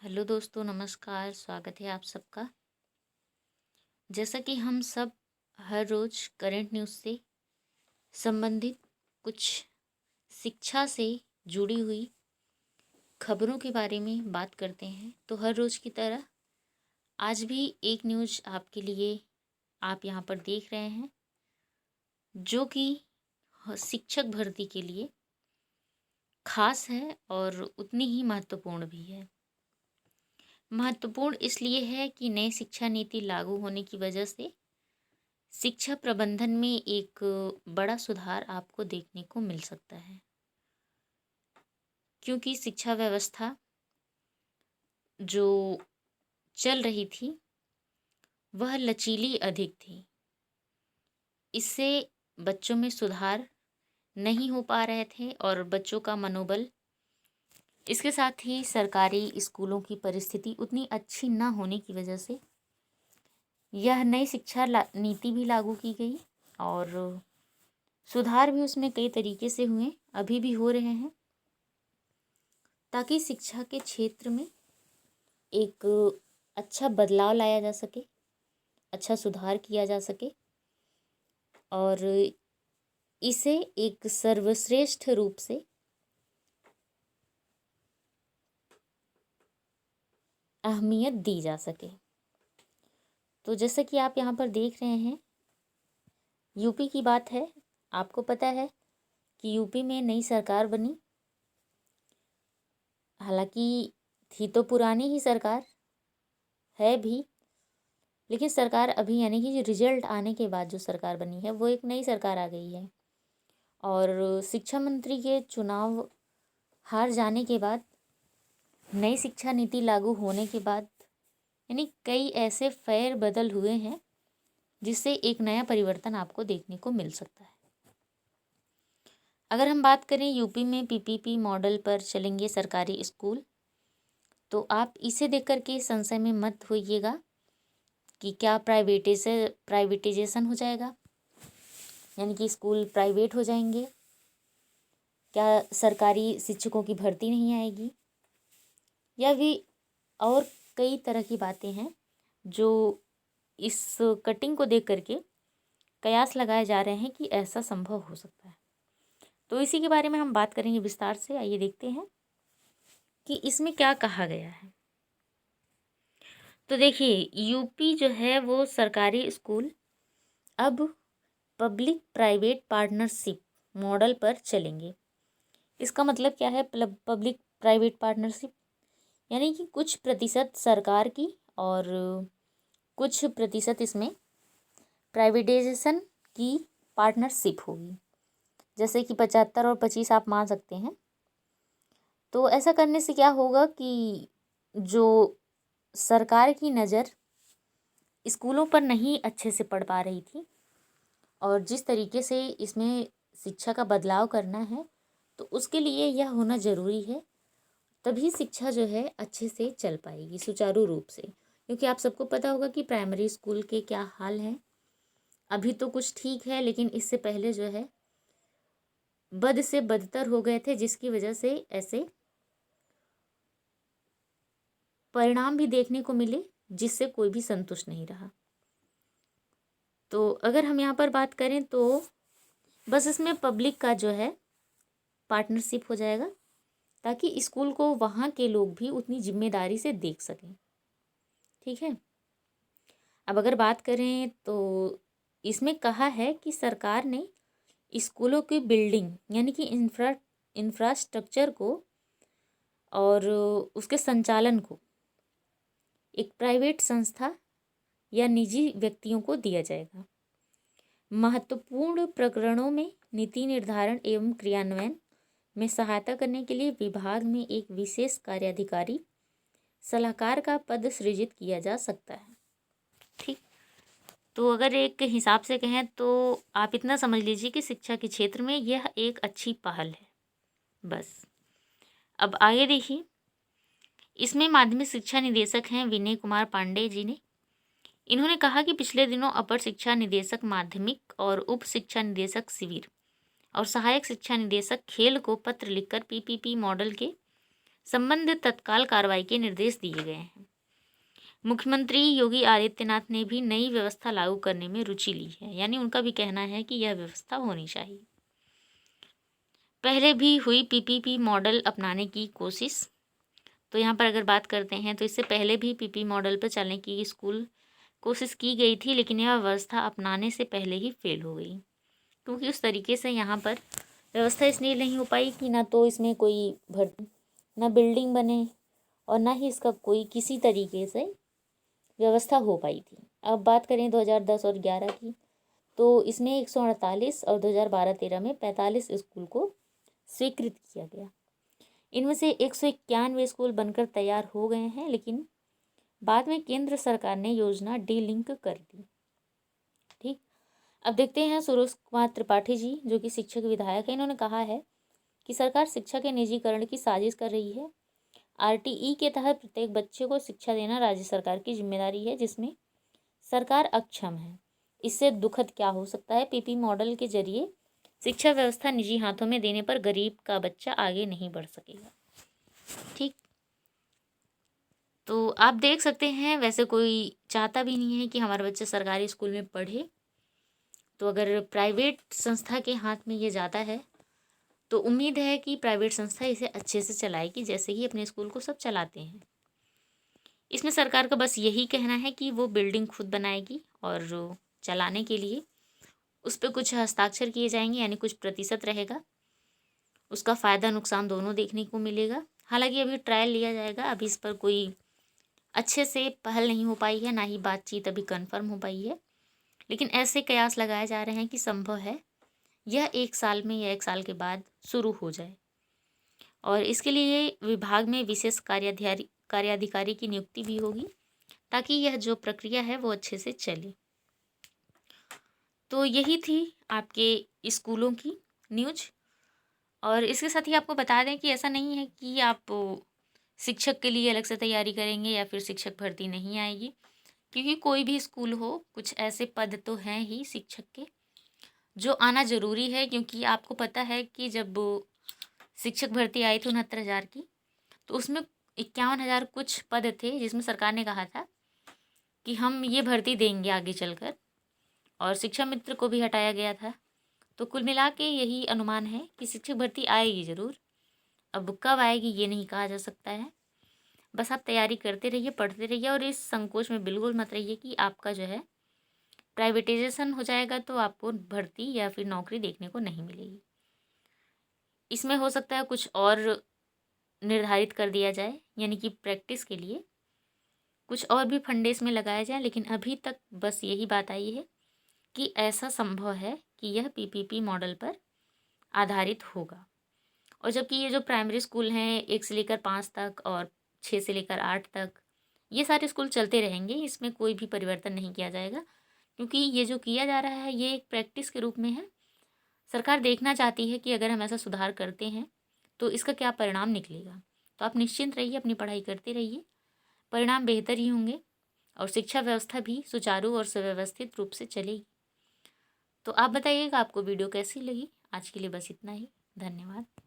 Hello दोस्तों, नमस्कार। स्वागत है आप सबका। जैसा कि हम सब हर रोज़ करंट न्यूज़ से संबंधित कुछ शिक्षा से जुड़ी हुई खबरों के बारे में बात करते हैं, तो हर रोज़ की तरह आज भी एक न्यूज़ आपके लिए आप यहाँ पर देख रहे हैं, जो कि शिक्षक भर्ती के लिए खास है और उतनी ही महत्वपूर्ण भी है। महत्वपूर्ण इसलिए है कि नई शिक्षा नीति लागू होने की वजह से शिक्षा प्रबंधन में एक बड़ा सुधार आपको देखने को मिल सकता है, क्योंकि शिक्षा व्यवस्था जो चल रही थी वह लचीली अधिक थी। इससे बच्चों में सुधार नहीं हो पा रहे थे और बच्चों का मनोबल, इसके साथ ही सरकारी स्कूलों की परिस्थिति उतनी अच्छी ना होने की वजह से यह नई शिक्षा नीति भी लागू की गई और सुधार भी उसमें कई तरीके से हुए, अभी भी हो रहे हैं, ताकि शिक्षा के क्षेत्र में एक अच्छा बदलाव लाया जा सके, अच्छा सुधार किया जा सके और इसे एक सर्वश्रेष्ठ रूप से अहमियत दी जा सके। तो जैसे कि आप यहाँ पर देख रहे हैं, यूपी की बात है। आपको पता है कि यूपी में नई सरकार बनी। हालांकि थी तो पुरानी ही सरकार, है भी, लेकिन सरकार अभी यानी कि रिजल्ट आने के बाद जो सरकार बनी है वो एक नई सरकार आ गई है। और शिक्षा मंत्री के चुनाव हार जाने के बाद, नई शिक्षा नीति लागू होने के बाद, यानी कई ऐसे फेर बदल हुए हैं जिससे एक नया परिवर्तन आपको देखने को मिल सकता है। अगर हम बात करें यूपी में पीपीपी मॉडल पर चलेंगे सरकारी स्कूल, तो आप इसे देख कर के संशय में मत होइएगा कि क्या प्राइवेटाइजेशन हो जाएगा, यानी कि स्कूल प्राइवेट हो जाएंगे, क्या सरकारी शिक्षकों की भर्ती नहीं आएगी, या भी और कई तरह की बातें हैं जो इस कटिंग को देख करके कयास लगाए जा रहे हैं कि ऐसा संभव हो सकता है। तो इसी के बारे में हम बात करेंगे विस्तार से। आइए देखते हैं कि इसमें क्या कहा गया है। तो देखिए, यूपी जो है वो सरकारी स्कूल अब पब्लिक प्राइवेट पार्टनरशिप मॉडल पर चलेंगे। इसका मतलब क्या है पब्लिक प्राइवेट पार्टनरशिप? यानी कि कुछ प्रतिशत सरकार की और कुछ प्रतिशत इसमें प्राइवेटाइजेशन की पार्टनरशिप होगी। जैसे कि 75 और 25 आप मान सकते हैं। तो ऐसा करने से क्या होगा कि जो सरकार की नज़र स्कूलों पर नहीं अच्छे से पड़ पा रही थी, और जिस तरीके से इसमें शिक्षा का बदलाव करना है, तो उसके लिए यह होना ज़रूरी है। तभी शिक्षा जो है अच्छे से चल पाएगी सुचारू रूप से। क्योंकि आप सबको पता होगा कि प्राइमरी स्कूल के क्या हाल हैं। अभी तो कुछ ठीक है, लेकिन इससे पहले जो है बद से बदतर हो गए थे, जिसकी वजह से ऐसे परिणाम भी देखने को मिले जिससे कोई भी संतुष्ट नहीं रहा। तो अगर हम यहाँ पर बात करें तो बस इसमें पब्लिक का जो है पार्टनरशिप हो जाएगा, ताकि स्कूल को वहाँ के लोग भी उतनी जिम्मेदारी से देख सकें। ठीक है। अब अगर बात करें तो इसमें कहा है कि सरकार ने स्कूलों की बिल्डिंग यानी कि इंफ्रास्ट्रक्चर को और उसके संचालन को एक प्राइवेट संस्था या निजी व्यक्तियों को दिया जाएगा। महत्वपूर्ण प्रकरणों में नीति निर्धारण एवं क्रियान्वयन में सहायता करने के लिए विभाग में एक विशेष कार्याधिकारी सलाहकार का पद सृजित किया जा सकता है। ठीक। तो अगर एक हिसाब से कहें तो आप इतना समझ लीजिए कि शिक्षा के क्षेत्र में यह एक अच्छी पहल है। बस अब आगे देखिए, इसमें माध्यमिक शिक्षा निदेशक हैं विनय कुमार पांडे जी ने। इन्होंने कहा कि पिछले दिनों अपर शिक्षा निदेशक माध्यमिक और उप शिक्षा निदेशक शिविर और सहायक शिक्षा निदेशक खेल को पत्र लिखकर पीपीपी मॉडल के संबंधित तत्काल कार्रवाई के निर्देश दिए गए हैं। मुख्यमंत्री योगी आदित्यनाथ ने भी नई व्यवस्था लागू करने में रुचि ली है, यानी उनका भी कहना है कि यह व्यवस्था होनी चाहिए। पहले भी हुई पीपीपी मॉडल अपनाने की कोशिश। तो यहाँ पर अगर बात करते हैं तो इससे पहले भी पीपी मॉडल पर चलने की स्कूल कोशिश की गई थी, लेकिन यह व्यवस्था अपनाने से पहले ही फेल हो गई, क्योंकि उस तरीके से यहाँ पर व्यवस्था इसलिए नहीं हो पाई कि ना तो इसमें कोई भर्ती, ना बिल्डिंग बने और ना ही इसका कोई किसी तरीके से व्यवस्था हो पाई थी। अब बात करें 2010 और 11 की, तो इसमें 148 और 2012-13 में 45 स्कूल को स्वीकृत किया गया। इनमें से 191 स्कूल बनकर तैयार हो गए हैं, लेकिन बाद में केंद्र सरकार ने योजना डीलिंक कर दी। ठीक, अब देखते हैं सुरेश कुमार त्रिपाठी जी, जो कि शिक्षक विधायक है। इन्होंने कहा है कि सरकार शिक्षा के निजीकरण की साजिश कर रही है। आरटीई के तहत प्रत्येक बच्चे को शिक्षा देना राज्य सरकार की जिम्मेदारी है, जिसमें सरकार अक्षम है। इससे दुखद क्या हो सकता है। पीपी मॉडल के जरिए शिक्षा व्यवस्था निजी हाथों में देने पर गरीब का बच्चा आगे नहीं बढ़ सकेगा। ठीक, तो आप देख सकते हैं, वैसे कोई चाहता भी नहीं है कि हमारा बच्चा सरकारी स्कूल में पढ़े। तो अगर प्राइवेट संस्था के हाथ में ये जाता है तो उम्मीद है कि प्राइवेट संस्था इसे अच्छे से चलाएगी, जैसे कि अपने स्कूल को सब चलाते हैं। इसमें सरकार का बस यही कहना है कि वो बिल्डिंग खुद बनाएगी और चलाने के लिए उस पर कुछ हस्ताक्षर किए जाएंगे, यानी कुछ प्रतिशत रहेगा, उसका फ़ायदा नुकसान दोनों देखने को मिलेगा। हालांकि अभी ट्रायल लिया जाएगा, अभी इस पर कोई अच्छे से पहल नहीं हो पाई है, ना ही बातचीत अभी कन्फर्म हो पाई है, लेकिन ऐसे कयास लगाए जा रहे हैं कि संभव है यह 1 साल में या 1 साल के बाद शुरू हो जाए। और इसके लिए विभाग में विशेष कार्याधिकारी की नियुक्ति भी होगी, ताकि यह जो प्रक्रिया है वो अच्छे से चले। तो यही थी आपके स्कूलों की न्यूज। और इसके साथ ही आपको बता दें कि ऐसा नहीं है कि आप शिक्षक के लिए अलग से तैयारी करेंगे या फिर शिक्षक भर्ती नहीं आएगी, क्योंकि कोई भी स्कूल हो, कुछ ऐसे पद तो हैं ही शिक्षक के जो आना ज़रूरी है। क्योंकि आपको पता है कि जब शिक्षक भर्ती आई थी 69,000 की, तो उसमें 51,000 कुछ पद थे, जिसमें सरकार ने कहा था कि हम ये भर्ती देंगे आगे चलकर, और शिक्षा मित्र को भी हटाया गया था। तो कुल मिला के यही अनुमान है कि शिक्षक भर्ती आएगी ज़रूर। अब कब आएगी ये नहीं कहा जा सकता है। बस आप तैयारी करते रहिए, पढ़ते रहिए, और इस संकोच में बिल्कुल मत रहिए कि आपका जो है प्राइवेटाइजेशन हो जाएगा तो आपको भर्ती या फिर नौकरी देखने को नहीं मिलेगी। इसमें हो सकता है कुछ और निर्धारित कर दिया जाए, यानी कि प्रैक्टिस के लिए कुछ और भी फंडे इसमें लगाए जाएँ, लेकिन अभी तक बस यही बात आई है कि ऐसा संभव है कि यह पीपीपी मॉडल पर आधारित होगा। और जबकि ये जो प्राइमरी स्कूल हैं 1 से लेकर 5 तक और 6 से लेकर 8 तक, ये सारे स्कूल चलते रहेंगे, इसमें कोई भी परिवर्तन नहीं किया जाएगा, क्योंकि ये जो किया जा रहा है ये एक प्रैक्टिस के रूप में है। सरकार देखना चाहती है कि अगर हम ऐसा सुधार करते हैं तो इसका क्या परिणाम निकलेगा। तो आप निश्चिंत रहिए, अपनी पढ़ाई करते रहिए, परिणाम बेहतर ही होंगे और शिक्षा व्यवस्था भी सुचारू और सुव्यवस्थित रूप से चलेगी। तो आप बताइएगा आपको वीडियो कैसी लगी। आज के लिए बस इतना ही। धन्यवाद।